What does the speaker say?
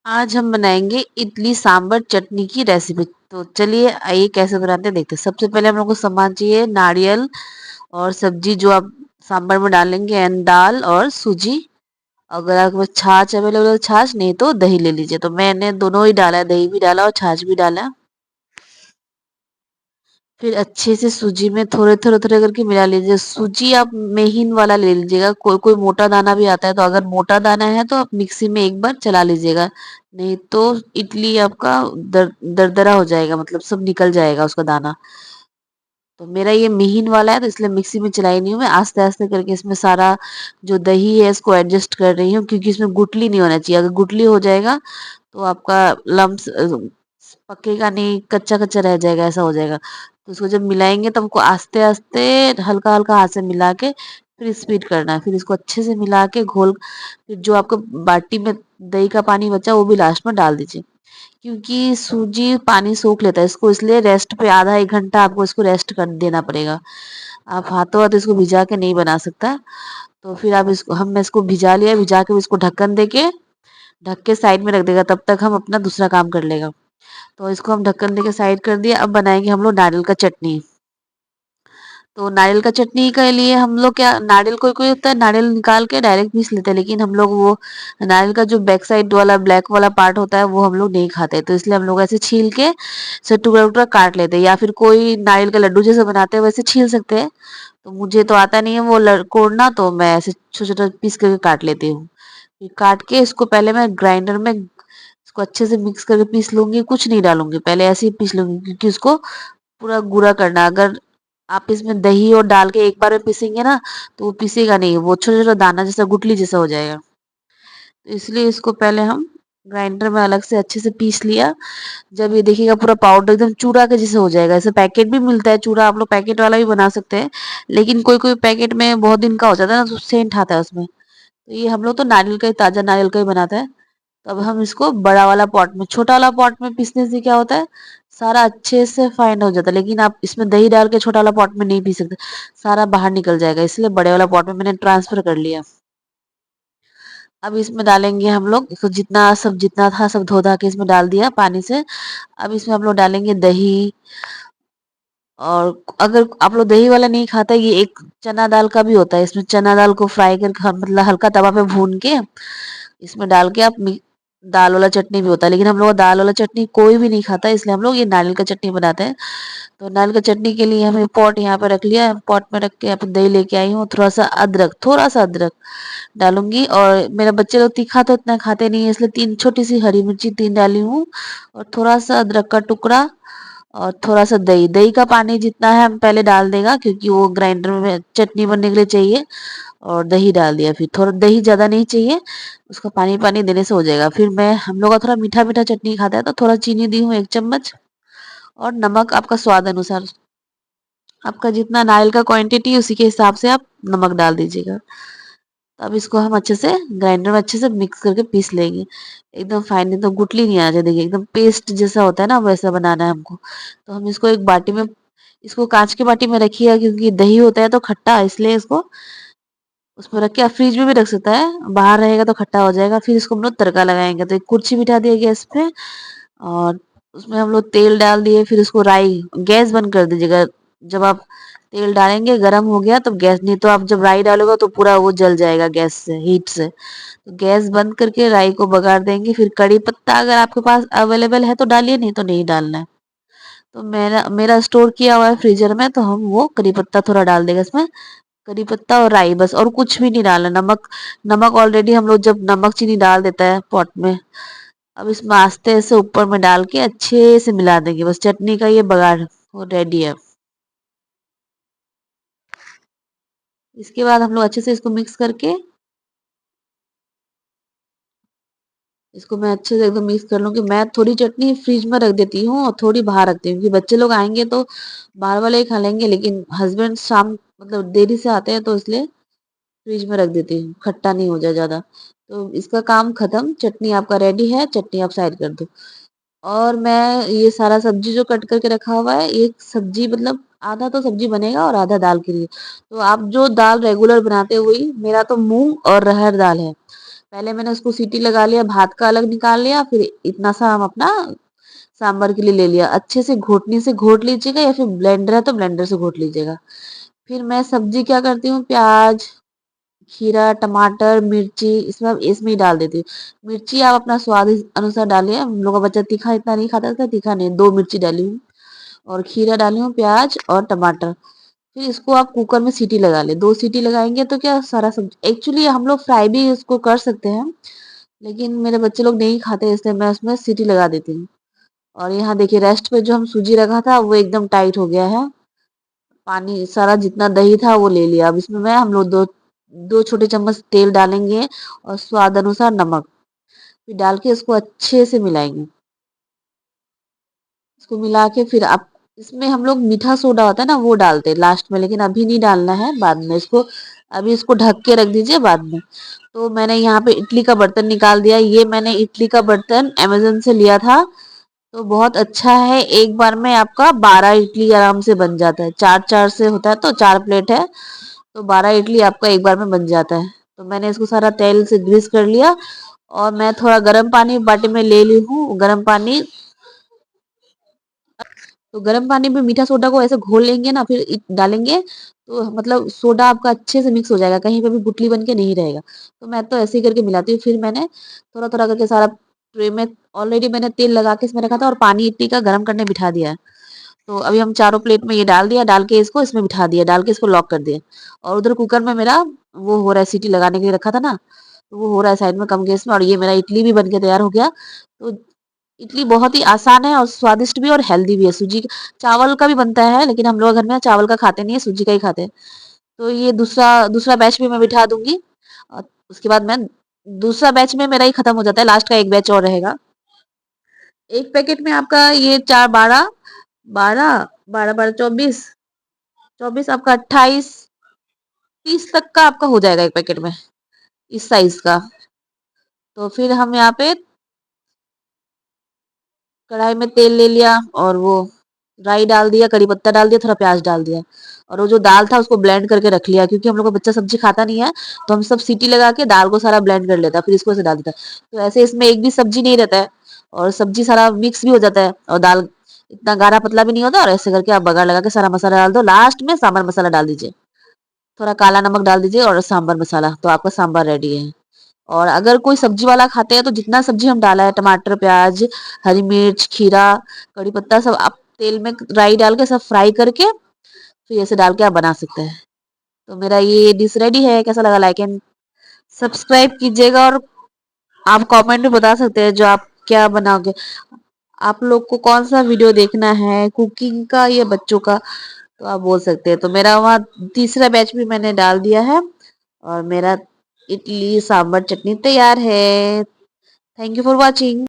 आज हम बनाएंगे इडली सांभर चटनी की रेसिपी। तो चलिए आइए कैसे बनाते हैं देखते हैं। सबसे पहले हम लोग को सामान चाहिए नारियल और सब्जी जो आप सांभर में डालेंगे, एंड दाल और सूजी। अगर आपके पास छाछ अवेलेबल है, छाछ, नहीं तो दही ले लीजिए। तो मैंने दोनों ही डाला है, दही भी डाला और छाछ भी डाला। फिर अच्छे से सूजी में थोड़े थोड़े थोड़े करके मिला लीजिए। सूजी आप महीन वाला ले लीजिएगा, कोई कोई मोटा दाना भी आता है, तो अगर मोटा दाना है तो आप मिक्सी में एक बार चला लीजिएगा, नहीं तो इडली आपका दरदरा हो जाएगा, मतलब सब निकल जाएगा उसका दाना। तो मेरा ये महीन वाला है तो इसलिए मिक्सी में चलाई नहीं हूँ मैं, आस्ते आस्ते करके इसमें सारा जो दही है इसको एडजस्ट कर रही हूँ, क्योंकि इसमें गुठली नहीं होना चाहिए। अगर गुठली हो जाएगा तो आपका लम्स पकेगा नहीं, कच्चा कच्चा रह जाएगा, ऐसा हो जाएगा। तो उसको जब मिलाएंगे तो हमको आस्ते आस्ते हल्का हल्का हाथ से मिला के फिर स्पीड करना है। फिर इसको अच्छे से मिला के घोल, फिर जो आपको बाटी में दही का पानी बचा वो भी लास्ट में डाल दीजिए, क्योंकि सूजी पानी सोख लेता है इसको, इसलिए रेस्ट पे आधा एक घंटा आपको इसको रेस्ट कर देना पड़ेगा। आप हाथों हाथ इसको भिजा के नहीं बना सकता। तो फिर आप इसको, हमने इसको भिजा लिया, भिजा के इसको ढक्कन देके ढक के साइड में रख देगा, तब तक हम अपना दूसरा काम कर लेगा। तो इसको हम ढक्कन देके साइड कर दिया। अब बनाएंगे हम लोग नारियल का चटनी। तो नारियल का चटनी के लिए हम लोग क्या, नारियल कोई कोई होता है नारियल निकाल के डायरेक्ट पीस लेते हैं, लेकिन हम लोग वो नारियल का जो बैक साइड वाला ब्लैक वाला पार्ट होता है वो हम लोग नहीं खाते, तो इसलिए हम लोग ऐसे छील के से टुकड़ा टुकड़ा काट लेते हैं, या फिर कोई नारियल का लड्डू जैसे बनाते हैं वैसे छील सकते हैं। तो मुझे तो आता नहीं है वो कोड़ना, तो मैं ऐसे छोटा छोटा पीस करके काट लेती हूँ। फिर काट के इसको पहले मैं ग्राइंडर में इसको अच्छे से मिक्स करके पीस लूंगी, कुछ नहीं डालूंगी, पहले ऐसे ही पीस लूंगी, क्योंकि उसको पूरा गुरा करना। अगर आप इसमें दही और डाल के एक बार में पीसेंगे ना तो वो पीसेगा नहीं, वो छोटा छोटा दाना जैसा गुठली जैसा हो जाएगा। तो इसलिए इसको पहले हम ग्राइंडर में अलग से अच्छे से पीस लिया। जब ये देखिएगा पूरा पाउडर एकदम चूड़ा के जैसे हो जाएगा, ऐसे पैकेट भी मिलता है चूड़ा, आप लोग पैकेट वाला भी बना सकते हैं, लेकिन कोई कोई पैकेट में बहुत दिन का हो जाता है ना, तो सेंट आता है उसमें। तो ये हम लोग तो नारियल का ही, ताजा नारियल का ही बनाता है। तो अब हम इसको बड़ा वाला पॉट में, छोटा वाला पॉट में पीसने से क्या होता है, सारा अच्छे से फाइंड हो जाता है, लेकिन आप इसमें दही डाल के छोटा वाला पॉट में नहीं पीस सकते, सारा बाहर निकल जाएगा, इसलिए बड़े वाला पॉट में मैंने ट्रांसफर कर लिया। अब इसमें डालेंगे हम लोग, इसको जितना सब जितना था सब धो धा के इसमें डाल दिया पानी से। अब इसमें हम लोग डालेंगे दही। और अगर आप लोग दही वाला नहीं खाता, ये एक चना दाल का भी होता है, इसमें चना दाल को फ्राई करके मतलब हल्का तवा पे भून के इसमें डाल के आप दाल वाला चटनी भी होता है, लेकिन हम लोग दाल वाला चटनी कोई भी नहीं खाता, इसलिए हम लोग ये नारियल का चटनी बनाते हैं। तो नारियल का चटनी के लिए हमें पॉट यहाँ पे रख लिया, पॉट में रख के यहाँ पे दही लेके आई हूँ, थोड़ा सा अदरक डालूंगी। और मेरे बच्चे लोग तीखा तो इतना खाते नहीं है, इसलिए तीन छोटी सी हरी मिर्ची तीन डाली हूँ, और थोड़ा सा अदरक का टुकड़ा, और थोड़ा सा दही। दही का पानी जितना है हम पहले डाल देगा, क्योंकि वो ग्राइंडर में चटनी बनने के लिए चाहिए। और दही डाल दिया, फिर थोड़ा दही ज्यादा नहीं चाहिए, उसका पानी पानी देने से हो जाएगा। फिर मैं, हम लोग का थोड़ा मीठा मीठा चटनी खाता है, तो थोड़ा चीनी दी हूँ एक चम्मच, और नमक आपका स्वाद अनुसार, आपका जितना नारियल का क्वांटिटी उसी के हिसाब से आप नमक डाल दीजिएगा। तो अब इसको हम अच्छे से ग्राइंडर में अच्छे से मिक्स करके पीस लेंगे, एकदम फाइन, एकदम गुठली नहीं आना चाहिए, देखिए एकदम पेस्ट जैसा होता है ना वैसा बनाना है हमको। तो हम इसको एक बाटी में, इसको कांच की बाटी में रखिए, क्योंकि दही होता है तो खट्टा, इसलिए इसको उसमें रख के आप फ्रिज में भी रख सकता है, बाहर रहेगा तो खट्टा हो जाएगा। फिर इसको हम लोग तड़का लगाएंगे, तो एक कुर्सी बिठा दिया गैस पे, और उसमें हम लोग तेल डाल दिए, फिर उसको राई, गैस बंद कर दीजिएगा जब आप तेल डालेंगे, गरम हो गया तो गैस, नहीं तो आप जब राई डालोगे तो पूरा वो जल जाएगा गैस से, हीट से। तो गैस बंद करके राई को बघार देंगे। फिर कड़ी पत्ता अगर आपके पास अवेलेबल है तो डालिए, नहीं तो नहीं डालना है। तो मेरा मेरा स्टोर किया हुआ है फ्रीजर में, तो हम वो कड़ी पत्ता थोड़ा डाल देगा इसमें, करी पत्ता और राई बस, और कुछ भी नहीं डालना। नमक, नमक ऑलरेडी हम लोग जब नमक चीनी डाल देता है पॉट में। अब इसमें आस्ते से ऊपर में डाल के अच्छे से मिला देंगे, बस चटनी का ये बघार वो रेडी है। इसके बाद हम लोग अच्छे से इसको मिक्स करके, इसको मैं अच्छे से एकदम मिक्स कर लूंगी। मैं थोड़ी चटनी फ्रिज में रख देती हूँ और थोड़ी बाहर रखती हूँ, क्योंकि बच्चे लोग आएंगे तो बाहर वाले ही खा लेंगे, लेकिन हस्बैंड शाम मतलब देरी से आते हैं, तो इसलिए फ्रिज में रख देती हूँ, खट्टा नहीं हो जाए ज्यादा। तो इसका काम खत्म, चटनी आपका रेडी है, चटनी आप साइड कर दो। और मैं ये सारा सब्जी जो कट करके रखा हुआ है, एक सब्जी मतलब आधा तो सब्जी बनेगा और आधा दाल के लिए। तो आप जो दाल रेगुलर बनाते हो वही, मेरा तो मूंग और रहर दाल है। पहले मैंने उसको सीटी लगा लिया, भात का अलग निकाल लिया, फिर इतना सा हम अपना सांभर के लिए ले लिया। अच्छे से घोटनी से घोट लीजिएगा या फिर ब्लेंडर है तो ब्लेंडर से घोट लीजिएगा। फिर मैं सब्जी क्या करती हूँ, प्याज, खीरा, टमाटर, मिर्ची इसमें ही डाल देती हूँ। मिर्ची आप अपना स्वाद अनुसार डालिए। हम लोग का बच्चा तीखा इतना नहीं खाता था, तीखा नहीं, 2 मिर्ची डाली हूँ और खीरा डाली हूँ, प्याज और टमाटर। फिर इसको आप कुकर में सीटी लगा लें। 2 सीटी लगाएँगे तो क्या सारा सब्जी, एक्चुअली हम लोग फ्राई भी इसको कर सकते हैं, लेकिन मेरे बच्चे लोग नहीं खाते इसलिए मैं उसमें सीटी लगा देती हूँ। और यहाँ देखिए रेस्ट पे जो हम सूजी रखा था वो एकदम टाइट हो गया है। पानी सारा जितना दही था वो ले लिया। अब इसमें मैं हम लोग 2 छोटे चम्मच तेल डालेंगे और स्वाद अनुसार नमक। फिर डाल के इसको अच्छे से मिलाएँगे। इसको मिला के फिर आप इसमें हम लोग मीठा सोडा होता है ना वो डालते हैं लास्ट में, लेकिन अभी नहीं डालना है, बाद में इसको, अभी इसको ढक के रख दीजिए बाद में। तो मैंने यहाँ पे इडली का बर्तन निकाल दिया। ये मैंने इडली का बर्तन अमेज़न से लिया था, तो बहुत अच्छा है। एक बार में आपका 12 इडली आराम से बन जाता है। 4-4 से होता है तो 4 प्लेट है, तो 12 इडली आपका एक बार में बन जाता है। तो मैंने इसको सारा तेल से ग्रीस कर लिया और मैं थोड़ा गर्म पानी बाटी में ले ली हूँ। गर्म पानी, तो गर्म पानी में मीठा सोडा को ऐसे घोल लेंगे ना, फिर डालेंगे तो मतलब सोडा आपका अच्छे से मिक्स हो जाएगा, कहीं पे भी गुठली बन के नहीं रहेगा। तो मैं तो ऐसे ही करके मिलाती हूँ। फिर मैंने थोड़ा-थोड़ा करके सारा ट्रे में, ऑलरेडी मैंने तेल लगा के इसमें रखा था और पानी इडली का गरम करने बिठा दिया है। तो अभी हम चारों प्लेट में ये डाल दिया, डाल के इसको इसमें बिठा दिया, डाल के इसको लॉक कर दिया। और उधर कुकर में मेरा वो हो रहा है, सीटी लगाने के लिए रखा था ना, तो वो हो रहा है साइड में कम गैस में, और ये मेरा इडली भी बन के तैयार हो गया। तो इडली बहुत ही आसान है और स्वादिष्ट भी और हेल्दी भी है। सूजी चावल का भी बनता है, लेकिन हम लोग घर में चावल का खाते नहीं है, सूजी का ही खाते हैं। तो ये दूसरा दूसरा बैच भी मैं बिठा दूँगी और उसके बाद मैं, दूसरा बैच में मेरा ही खत्म हो जाता है, लास्ट का 1 बैच और रहेगा। 1 पैकेट में आपका ये 4 12 12 12 12 24 24 आपका 28 30 तक का आपका हो जाएगा 1 पैकेट में, इस साइज़ का। तो फिर हम यहाँ पे कढ़ाई में तेल ले लिया और वो राई डाल दिया, कड़ी पत्ता डाल दिया, थोड़ा प्याज डाल दिया और वो जो दाल था उसको ब्लेंड करके रख लिया, क्योंकि हम लोग का बच्चा सब्जी खाता नहीं है, तो हम सब सीटी लगा के दाल को सारा ब्लेंड कर लेता है, फिर इसको ऐसे डाल देता है। तो ऐसे इसमें एक भी सब्जी नहीं रहता है और सब्जी सारा मिक्स भी हो जाता है और दाल इतना गाढ़ा पतला भी नहीं होता, और ऐसे करके आप बघार लगा के सारा मसाला डाल दो। लास्ट में सांभर मसाला डाल दीजिए, थोड़ा काला नमक डाल दीजिए और सांभर मसाला, तो आपका सांभर रेडी है। और अगर कोई सब्जी वाला खाते हैं तो जितना सब्जी हम डाला है, टमाटर, प्याज, हरी मिर्च, खीरा, कड़ी पत्ता, सब आप तेल में राई डाल के सब फ्राई करके फिर ऐसे डाल के आप बना सकते हैं। तो मेरा ये डिश रेडी है। कैसा लगा, लाइक एंड सब्सक्राइब कीजिएगा और आप कमेंट में बता सकते हैं जो आप क्या बनाओगे। आप लोग को कौन सा वीडियो देखना है, कुकिंग का या बच्चों का, तो आप बोल सकते हैं। तो मेरा वहाँ तीसरा बैच भी मैंने डाल दिया है और मेरा इडली सांभर चटनी तैयार है। Thank you for watching.